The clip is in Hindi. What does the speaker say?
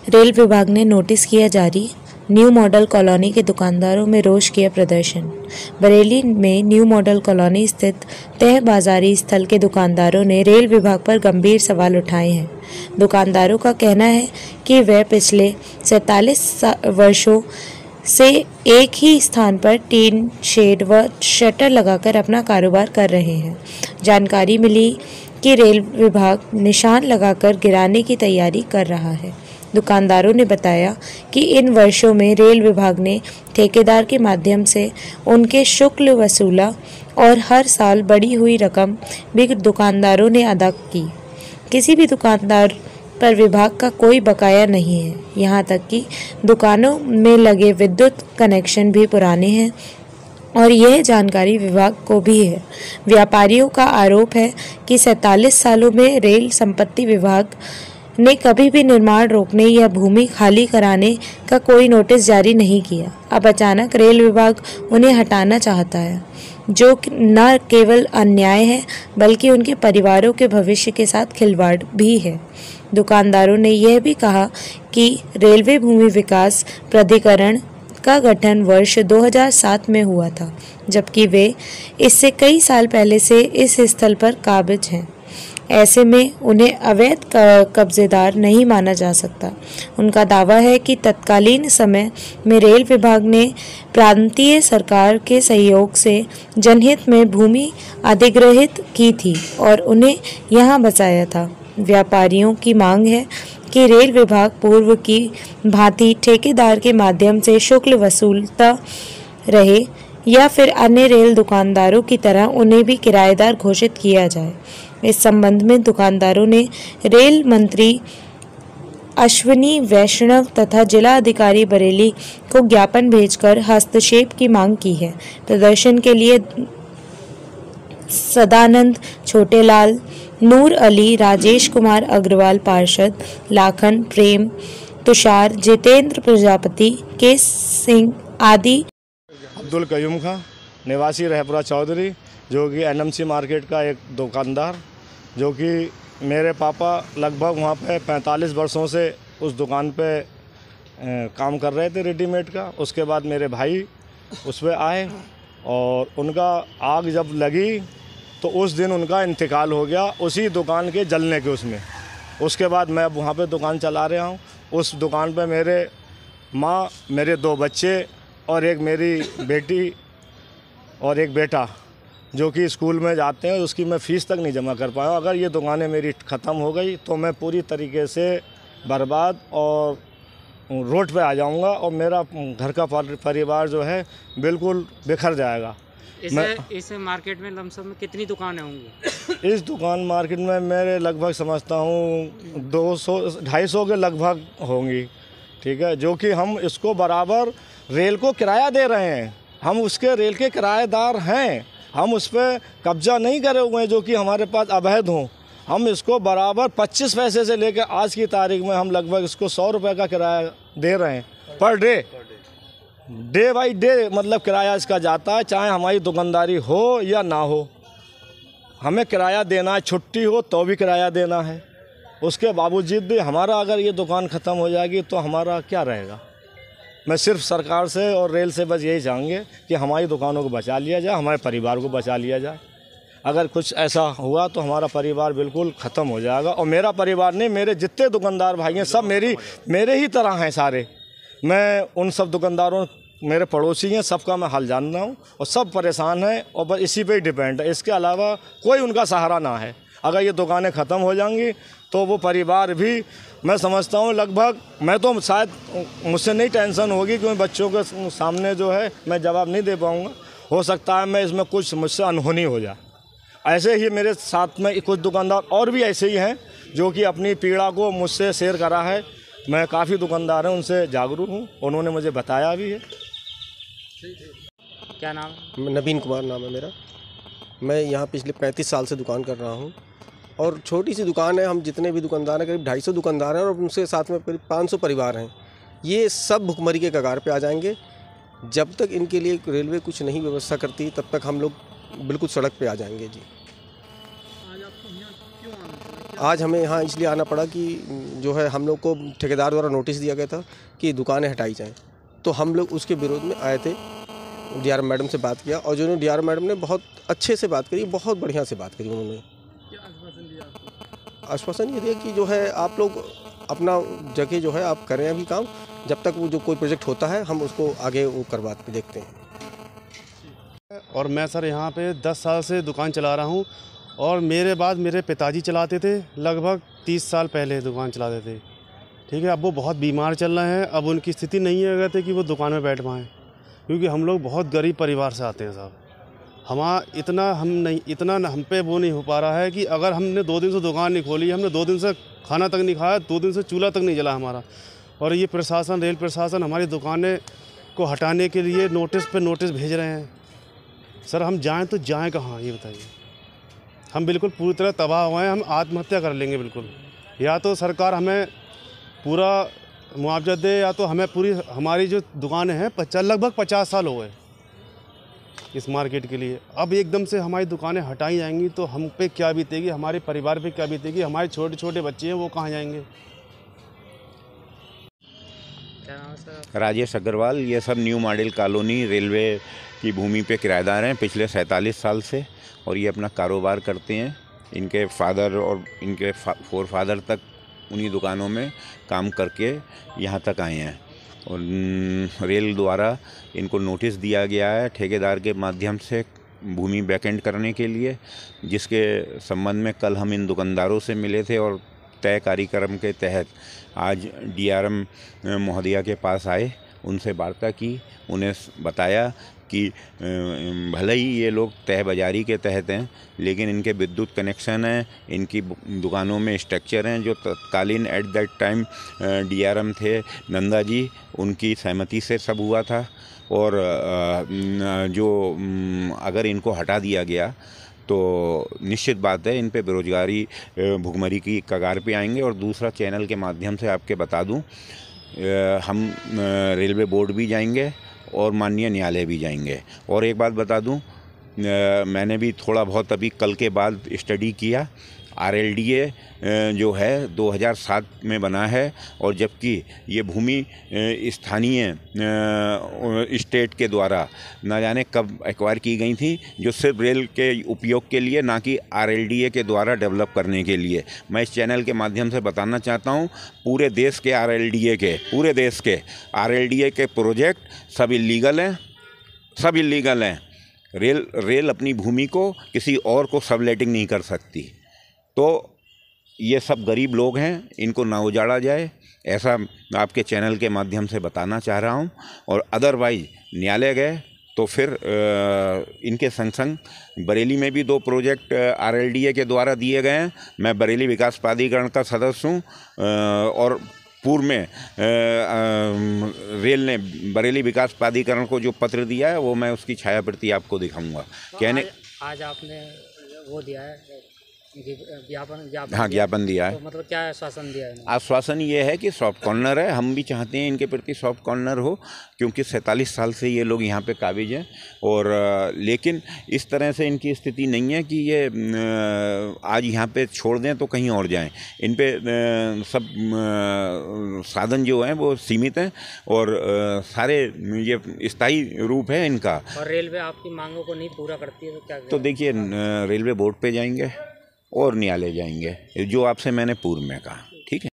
रेल विभाग ने नोटिस किया जारी, न्यू मॉडल कॉलोनी के दुकानदारों में रोष किया प्रदर्शन। बरेली में न्यू मॉडल कॉलोनी स्थित तह बाजारी स्थल के दुकानदारों ने रेल विभाग पर गंभीर सवाल उठाए हैं। दुकानदारों का कहना है कि वे पिछले 47 वर्षों से एक ही स्थान पर टीन शेड व शटर लगाकर अपना कारोबार कर रहे हैं। जानकारी मिली कि रेल विभाग निशान लगाकर गिराने की तैयारी कर रहा है। दुकानदारों ने बताया कि इन वर्षों में रेल विभाग ने ठेकेदार के माध्यम से उनके शुल्क वसूला और हर साल बढ़ी हुई रकम भी दुकानदारों ने अदा की। किसी भी दुकानदार पर विभाग का कोई बकाया नहीं है। यहाँ तक कि दुकानों में लगे विद्युत कनेक्शन भी पुराने हैं और यह जानकारी विभाग को भी है। व्यापारियों का आरोप है कि 47 सालों में रेल संपत्ति विभाग ने कभी भी निर्माण रोकने या भूमि खाली कराने का कोई नोटिस जारी नहीं किया। अब अचानक रेल विभाग उन्हें हटाना चाहता है, जो न केवल अन्याय है बल्कि उनके परिवारों के भविष्य के साथ खिलवाड़ भी है। दुकानदारों ने यह भी कहा कि रेलवे भूमि विकास प्राधिकरण का गठन वर्ष 2007 में हुआ था, जबकि वे इससे कई साल पहले से इस स्थल पर काबिज हैं। ऐसे में उन्हें अवैध कब्जेदार नहीं माना जा सकता। उनका दावा है कि तत्कालीन समय में रेल विभाग ने प्रांतीय सरकार के सहयोग से जनहित में भूमि अधिग्रहित की थी और उन्हें यहाँ बसाया था। व्यापारियों की मांग है कि रेल विभाग पूर्व की भांति ठेकेदार के माध्यम से शुल्क वसूलता रहे या फिर अन्य रेल दुकानदारों की तरह उन्हें भी किराएदार घोषित किया जाए। इस संबंध में दुकानदारों ने रेल मंत्री अश्विनी वैष्णव तथा जिला अधिकारी बरेली को ज्ञापन भेजकर हस्तक्षेप की मांग की है। प्रदर्शन के लिए सदानंद, छोटेलाल, नूर अली, राजेश कुमार अग्रवाल पार्षद, लाखन, प्रेम, तुषार, जितेंद्र प्रजापति, के सिंह आदि। अब्दुल कयूम खां, निवासी रहपुरा चौधरी, जो कि एनएमसी मार्केट का एक दुकानदार, जो कि मेरे पापा लगभग वहाँ पे 45 वर्षों से उस दुकान पे काम कर रहे थे रेडीमेड का। उसके बाद मेरे भाई उस पर आए और उनका आग जब लगी तो उस दिन उनका इंतकाल हो गया उसी दुकान के जलने के उसमें। उसके बाद मैं अब वहाँ पे दुकान चला रहा हूँ। उस दुकान पे मेरे माँ, मेरे 2 बच्चे और एक मेरी बेटी और एक बेटा जो कि स्कूल में जाते हैं, उसकी मैं फ़ीस तक नहीं जमा कर पाया। अगर ये दुकानें मेरी ख़त्म हो गई तो मैं पूरी तरीके से बर्बाद और रोड पे आ जाऊंगा और मेरा घर का परिवार जो है बिल्कुल बिखर जाएगा। इस मार्केट में लमसम में कितनी दुकानें होंगी? इस दुकान मार्केट में मेरे लगभग समझता हूँ 200-250 के लगभग होंगी। ठीक है, जो कि हम इसको बराबर रेल को किराया दे रहे हैं। हम उसके रेल के किराएदार हैं। हम उस पर कब्जा नहीं करे हुए हैं जो कि हमारे पास अवैध हों। हम इसको बराबर 25 पैसे से लेकर आज की तारीख में हम लगभग इसको 100 रुपये का किराया दे रहे हैं पर डे बाई डे, मतलब किराया इसका जाता है, चाहे हमारी दुकानदारी हो या ना हो। हमें किराया देना है, छुट्टी हो तो भी किराया देना है। उसके बावजूद भी हमारा अगर ये दुकान ख़त्म हो जाएगी तो हमारा क्या रहेगा। मैं सिर्फ सरकार से और रेल से बस यही चाहेंगे कि हमारी दुकानों को बचा लिया जाए, हमारे परिवार को बचा लिया जाए। अगर कुछ ऐसा हुआ तो हमारा परिवार बिल्कुल ख़त्म हो जाएगा। और मेरा परिवार नहीं, मेरे जितने दुकानदार भाई हैं सब मेरे ही तरह हैं सारे। मैं उन सब दुकानदारों, मेरे पड़ोसी हैं, सबका मैं हाल जान रहा हूँ और सब परेशान हैं और बस इसी पे ही डिपेंड है। इसके अलावा कोई उनका सहारा ना है। अगर ये दुकानें ख़त्म हो जाएंगी तो वो परिवार भी, मैं समझता हूँ लगभग, मैं तो शायद मुझसे नहीं टेंशन होगी क्योंकि बच्चों के सामने जो है मैं जवाब नहीं दे पाऊँगा। हो सकता है मैं इसमें कुछ मुझसे अनहोनी हो जाए। ऐसे ही मेरे साथ में कुछ दुकानदार और भी ऐसे ही हैं जो कि अपनी पीड़ा को मुझसे शेयर करा है। मैं काफ़ी दुकानदार हैं, उनसे जागरूक हूँ, उन्होंने मुझे बताया भी है। क्या नाम है? नवीन कुमार नाम है मेरा। मैं यहाँ पिछले 35 साल से दुकान कर रहा हूँ और छोटी सी दुकान है। हम जितने भी दुकानदार हैं करीब 250 दुकानदार हैं और उनसे साथ में करीब 500 परिवार हैं। ये सब भुखमरी के कगार पे आ जाएंगे। जब तक इनके लिए रेलवे कुछ नहीं व्यवस्था करती तब तक हम लोग बिल्कुल सड़क पे आ जाएंगे जी। आज आपको यहाँ क्यों आना पड़ा? आज हमें यहाँ इसलिए आना पड़ा कि जो है हम लोग को ठेकेदार द्वारा नोटिस दिया गया था कि दुकानें हटाई जाएं, तो हम लोग उसके विरोध में आए थे। डीआरएम मैडम से बात किया और जो डीआरएम मैडम ने बहुत अच्छे से बात करी, बहुत बढ़िया से बात करी। उन्होंने आश्वासन ये दिया कि जो है आप लोग अपना जगह जो है आप करें अभी काम, जब तक वो जो कोई प्रोजेक्ट होता है हम उसको आगे वो करवा के देखते हैं। और मैं सर यहाँ पे 10 साल से दुकान चला रहा हूँ और मेरे बाद मेरे पिताजी चलाते थे, लगभग 30 साल पहले दुकान चलाते थे। ठीक है, अब वो बहुत बीमार चल रहे हैं, अब उनकी स्थिति नहीं है कहते कि वो दुकान में बैठ पाएँ, क्योंकि हम लोग बहुत गरीब परिवार से आते हैं साहब। इतना हम पे वो नहीं हो पा रहा है कि अगर हमने 2 दिन से दुकान नहीं खोली, हमने 2 दिन से खाना तक नहीं खाया, 2 दिन से चूल्हा तक नहीं जला हमारा। और ये प्रशासन, रेल प्रशासन हमारी दुकानें को हटाने के लिए नोटिस पे नोटिस भेज रहे हैं। सर हम जाएं तो जाएं कहाँ, ये बताइए। हम बिल्कुल पूरी तरह तबाह हुए हैं, हम आत्महत्या कर लेंगे बिल्कुल। या तो सरकार हमें पूरा मुआवजा दे, या तो हमें पूरी हमारी जो दुकानें हैं लगभग 50 साल हो गए इस मार्केट के लिए, अब एकदम से हमारी दुकानें हटाई जाएंगी तो हम पे क्या बीतेगी, हमारे परिवार पे क्या बीतेगी, हमारे छोटे छोटे बच्चे हैं वो कहाँ जाएंगे। क्या नाम है सर? राजेश अग्रवाल। ये सब न्यू मॉडल कॉलोनी रेलवे की भूमि पे किराएदार हैं पिछले 47 साल से, और ये अपना कारोबार करते हैं। इनके फादर और इनके 4 फादर तक उन्हीं दुकानों में काम करके यहाँ तक आए हैं। और रेल द्वारा इनको नोटिस दिया गया है ठेकेदार के माध्यम से भूमि वैकेंट करने के लिए, जिसके संबंध में कल हम इन दुकानदारों से मिले थे और तय कार्यक्रम के तहत आज डीआरएम महोदया के पास आए, उनसे वार्ता की, उन्हें बताया कि भले ही ये लोग तय बाजारी के तहत हैं, लेकिन इनके विद्युत कनेक्शन हैं, इनकी दुकानों में स्ट्रक्चर हैं जो तत्कालीन एट दैट टाइम डीआरएम थे नंदा जी, उनकी सहमति से सब हुआ था। और जो अगर इनको हटा दिया गया तो निश्चित बात है इन पे बेरोजगारी भुखमरी की कगार पे आएंगे। और दूसरा, चैनल के माध्यम से आपके बता दूं, हम रेलवे बोर्ड भी जाएंगे और माननीय न्यायालय भी जाएंगे। और एक बात बता दूं, मैंने भी थोड़ा बहुत अभी कल के बाद स्टडी किया। आरएलडीए जो है 2007 में बना है, और जबकि ये भूमि स्थानीय स्टेट के द्वारा न जाने कब एक्वायर की गई थी, जो सिर्फ रेल के उपयोग के लिए, ना कि आरएलडीए के द्वारा डेवलप करने के लिए। मैं इस चैनल के माध्यम से बताना चाहता हूँ, पूरे देश के आरएलडीए के प्रोजेक्ट सब इलीगल हैं। रेल अपनी भूमि को किसी और को सबलेटिंग नहीं कर सकती। तो ये सब गरीब लोग हैं, इनको ना उजाड़ा जाए, ऐसा मैं आपके चैनल के माध्यम से बताना चाह रहा हूं। और अदरवाइज न्यायालय गए तो फिर इनके संग बरेली में भी 2 प्रोजेक्ट आरएलडीए के द्वारा दिए गए हैं। मैं बरेली विकास प्राधिकरण का सदस्य हूं, और पूर्व में रेल ने बरेली विकास प्राधिकरण को जो पत्र दिया है वो मैं उसकी छायाप्रति आपको दिखाऊंगा। तो आज आपने वो दिया है ज्ञापन दिया है। तो मतलब क्या आश्वासन दिया है? आश्वासन ये है कि सॉफ्ट कॉर्नर है, हम भी चाहते हैं इनके प्रति सॉफ्ट कॉर्नर हो, क्योंकि 47 साल से ये लोग यहाँ पे काबिज हैं। और लेकिन इस तरह से इनकी स्थिति नहीं है कि ये आज यहाँ पे छोड़ दें तो कहीं और जाएं। इन पे सब साधन जो हैं वो सीमित हैं, और सारे ये स्थायी रूप है इनका। और रेलवे आपकी मांगों को नहीं पूरा करती है तो क्या? तो देखिए, रेलवे बोर्ड पे जाएंगे और न्यायालय जाएंगे, जो आपसे मैंने पूर्व में कहा। ठीक है।